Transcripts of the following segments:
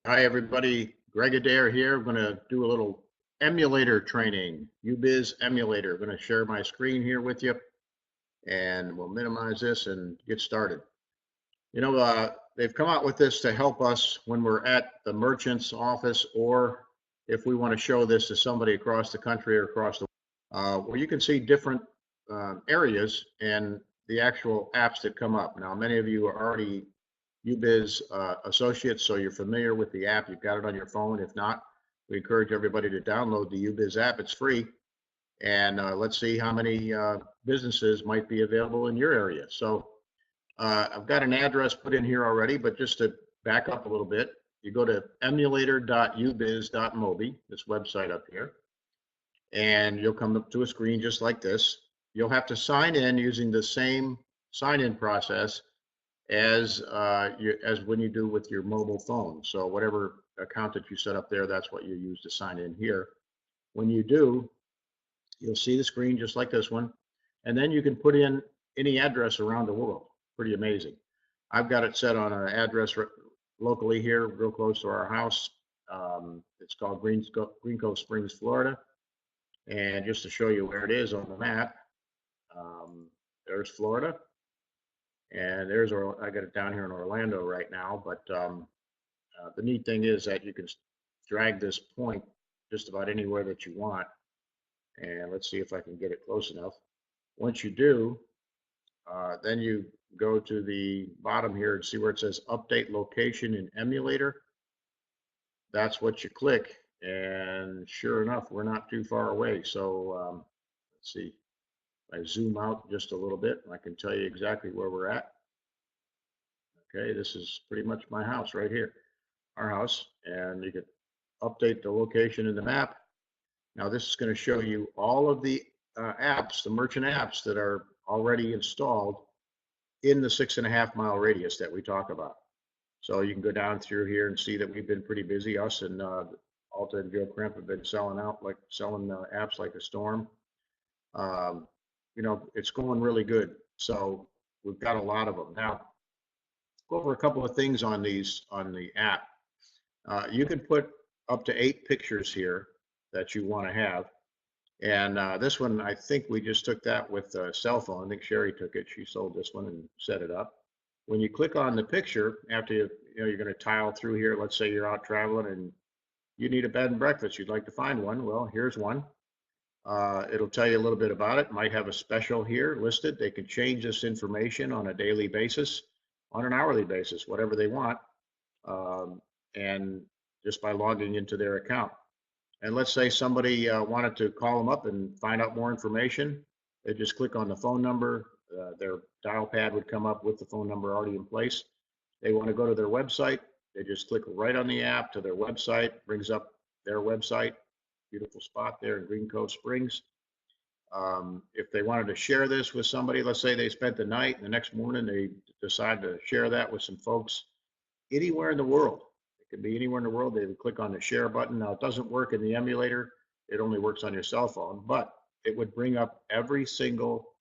Hi, everybody. Greg Adair here. I'm going to do a little emulator training, Ubiz emulator. I'm going to share my screen here with you, and we'll minimize this and get started. You know, they've come out with this to help us when we're at the merchant's office, or if we want to show this to somebody across the country or across the where you can see different areas and the actual apps that come up. Now, many of you are already Ubiz associates, so you're familiar with the app. You've got it on your phone. If not, we encourage everybody to download the Ubiz app. It's free, and let's see how many businesses might be available in your area. So I've got an address put in here already, but just to back up a little bit, you go to emulator.ubiz.mobi, this website up here, and you'll come up to a screen just like this. You'll have to sign in using the same sign-in process as when you do with your mobile phone. So whatever account that you set up there, that's what you use to sign in here. When you do, you'll see the screen just like this one, and then you can put in any address around the world. Pretty amazing. I've got it set on an address locally here, real close to our house. It's called Green Cove Springs, Florida. And just to show you where it is on the map, there's Florida. And there's, I got it down here in Orlando right now, but the neat thing is that you can drag this point just about anywhere that you want. And let's see if I can get it close enough. Once you do, then you go to the bottom here and see where it says update location in emulator. That's what you click, and sure enough, we're not too far away. So let's see. I zoom out just a little bit, I can tell you exactly where we're at. Okay, this is pretty much my house right here, our house, and you can update the location in the map. Now this is going to show you all of the apps, the merchant apps that are already installed in the 6.5 mile radius that we talk about. So you can go down through here and see that we've been pretty busy. Us and Alta and Joe Crimp have been selling apps like a storm. You know, it's going really good. So we've got a lot of them. Now, go over a couple of things on these, on the app. You can put up to 8 pictures here that you want to have. And this one, I think we just took that with a cell phone. I think Sherry took it. She sold this one and set it up. When you click on the picture, after you're going to tile through here, let's say you're out traveling and you need a bed and breakfast. You'd like to find one. Well, here's one. It'll tell you a little bit about it. Might have a special here listed. They can change this information on a daily basis, on an hourly basis, whatever they want, and just by logging into their account. And let's say somebody wanted to call them up and find out more information. They just click on the phone number. Their dial pad would come up with the phone number already in place. They want to go to their website. They just click right on the app to their website, brings up their website. Beautiful spot there in Green Cove Springs. If they wanted to share this with somebody, let's say they spent the night and the next morning they decide to share that with some folks anywhere in the world. It could be anywhere in the world. They would click on the share button. Now, it doesn't work in the emulator. It only works on your cell phone, but it would bring up every single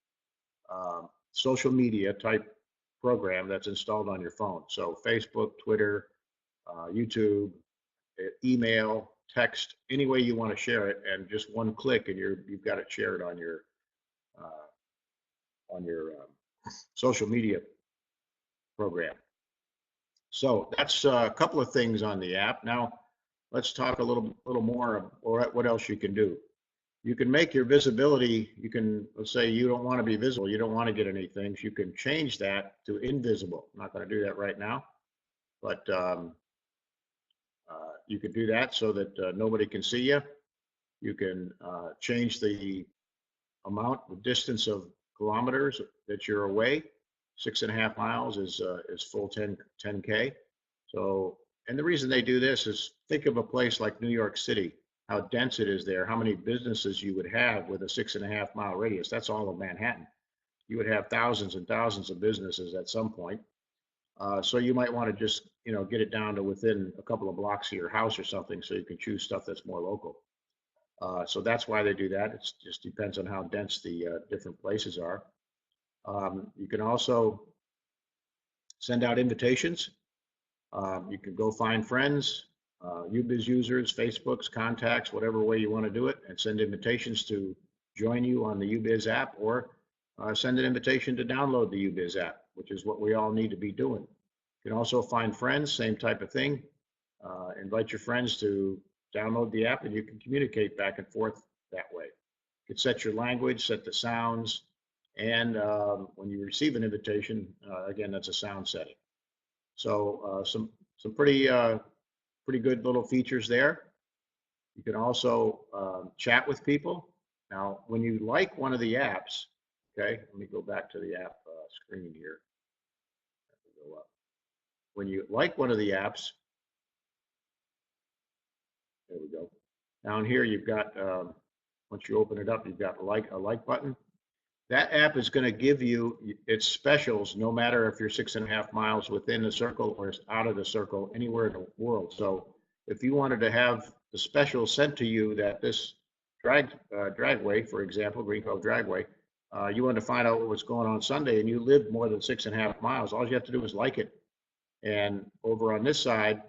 social media type program that's installed on your phone. So Facebook, Twitter, YouTube, email, text, any way you want to share it, and just one click and you've got it shared on your social media program. So that's a couple of things on the app. Now let's talk a little more about what else you can do. You can make your visibility, you can, let's say you don't want to be visible, you don't want to get any things, you can change that to invisible. I'm not going to do that right now, but you can do that so that nobody can see you. You can change the amount, the distance of kilometers that you're away. 6.5 miles is full 10K. So, and the reason they do this is, think of a place like New York City, how dense it is there, how many businesses you would have with a 6.5 mile radius. That's all of Manhattan. You would have thousands and thousands of businesses at some point. So you might want to just, get it down to within a couple of blocks of your house or something, so you can choose stuff that's more local. So that's why they do that. It just depends on how dense the different places are. You can also send out invitations. You can go find friends. Ubiz users, Facebook's, contacts, whatever way you want to do it, and send invitations to join you on the Ubiz app, or send an invitation to download the Ubiz app, which is what we all need to be doing. You can also find friends, same type of thing. Invite your friends to download the app, and you can communicate back and forth that way. You can set your language, set the sounds, and when you receive an invitation, again, that's a sound setting. So some pretty good little features there. You can also chat with people. Now, when you like one of the apps, okay, let me go back to the app screen here. Go up. When you like one of the apps, there we go. Down here, you've got, once you open it up, you've got a like button. That app is going to give you its specials, no matter if you're 6.5 miles within the circle or out of the circle, anywhere in the world. So if you wanted to have the special sent to you that this dragway, for example, Green Cove Dragway, you wanted to find out what was going on Sunday, and you lived more than 6.5 miles, all you have to do is like it. And over on this side,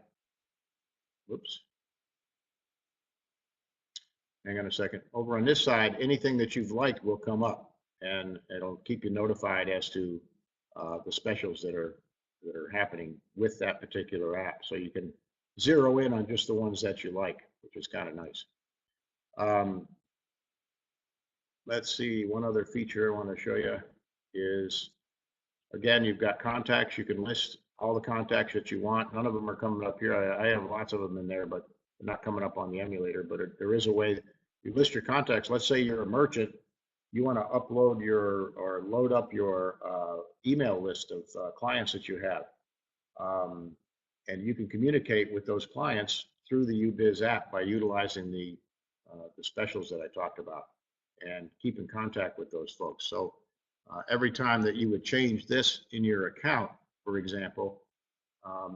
whoops, hang on a second. Over on this side, anything that you've liked will come up, and it'll keep you notified as to the specials that are happening with that particular app. So you can zero in on just the ones that you like, which is kind of nice. Let's see, one other feature I want to show you is, again, you've got contacts. You can list all the contacts that you want. None of them are coming up here. I have lots of them in there, but they're not coming up on the emulator. But there is a way you list your contacts. Let's say you're a merchant. You want to upload or load up your email list of clients that you have. And you can communicate with those clients through the Ubiz app by utilizing the specials that I talked about, and keep in contact with those folks. So every time that you would change this in your account, for example,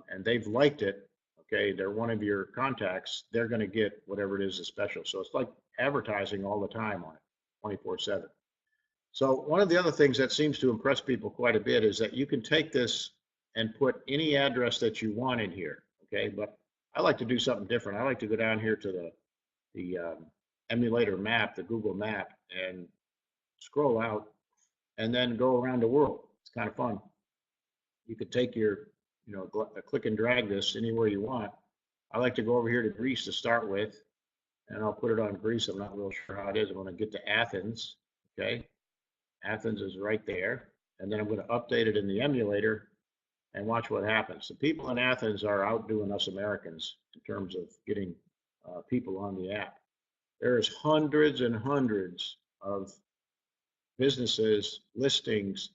and they've liked it, okay, they're one of your contacts, they're going to get whatever it is, a special. So it's like advertising all the time on it, 24/7. So one of the other things that seems to impress people quite a bit is that you can take this and put any address that you want in here, okay? But I like to do something different. I like to go down here to the emulator map, the Google map, and scroll out and then go around the world. It's kind of fun. You could take your, click and drag this anywhere you want. I like to go over here to Greece to start with, and I'll put it on Greece. I'm not real sure how it is. I'm going to get to Athens, okay? Athens is right there. And then I'm going to update it in the emulator and watch what happens. The people in Athens are outdoing us Americans in terms of getting people on the app. There's hundreds and hundreds of businesses, listings,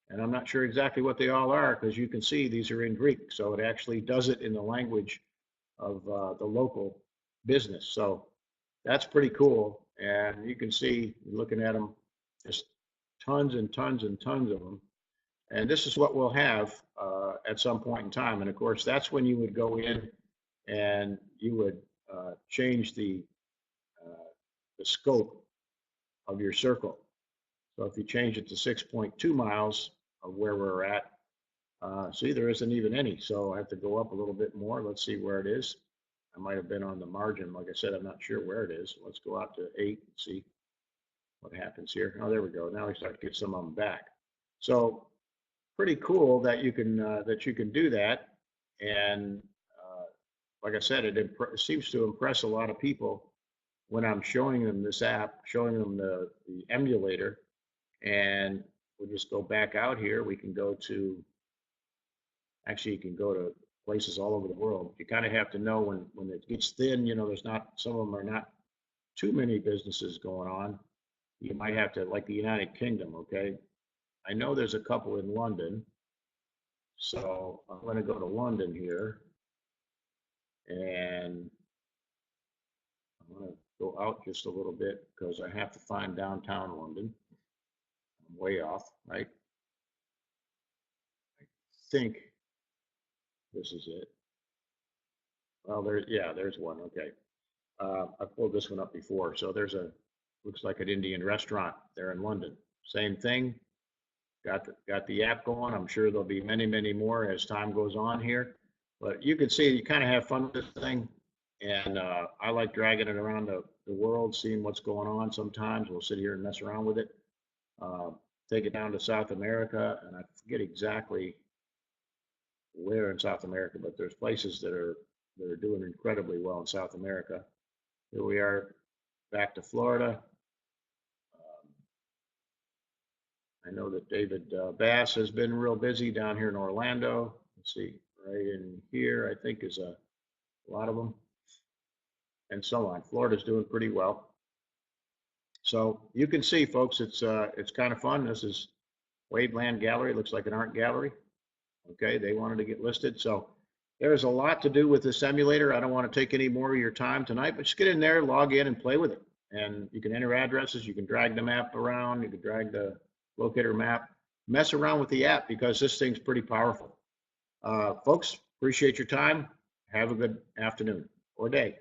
and I'm not sure exactly what they all are, because you can see these are in Greek. So it actually does it in the language of the local business. So that's pretty cool. And you can see, looking at them, just tons and tons and tons of them. And this is what we'll have at some point in time. And of course, that's when you would go in and you would change the scope of your circle. So if you change it to 6.2 miles of where we're at, see, there isn't even any. So I have to go up a little bit more. Let's see where it is. I might have been on the margin. Like I said, I'm not sure where it is. Let's go out to 8 and see what happens here. Oh, there we go. Now we start to get some of them back. So pretty cool that you can do that. And like I said, it seems to impress a lot of people when I'm showing them this app, showing them the emulator. And we'll just go back out here. We can go to, actually, you can go to places all over the world. You kind of have to know when it gets thin, there's not, some of them are not too many businesses going on. You might have to, like the United Kingdom, okay? I know there's a couple in London. So I'm going to go to London here. And I'm going to go out just a little bit because I have to find downtown London. I'm way off, right? I think this is it. Well, there's one. Okay. I pulled this one up before. So there's looks like an Indian restaurant there in London. Same thing. Got the app going. I'm sure there'll be many, many more as time goes on here. But you can see, you kind of have fun with this thing. And I like dragging it around the world, seeing what's going on. Sometimes we'll sit here and mess around with it. Take it down to South America, and I forget exactly where in South America, but there's places that are doing incredibly well in South America. Here we are back to Florida. I know that David Bass has been real busy down here in Orlando. Let's see, right in here, I think is a lot of them, and so on. Florida's doing pretty well. So you can see, folks, it's kind of fun. This is Waveland Gallery. Looks like an art gallery. Okay, they wanted to get listed. So there's a lot to do with this emulator. I don't want to take any more of your time tonight, but just get in there, log in, and play with it. And you can enter addresses. You can drag the map around. You can drag the locator map. Mess around with the app because this thing's pretty powerful. Folks, appreciate your time. Have a good afternoon or day.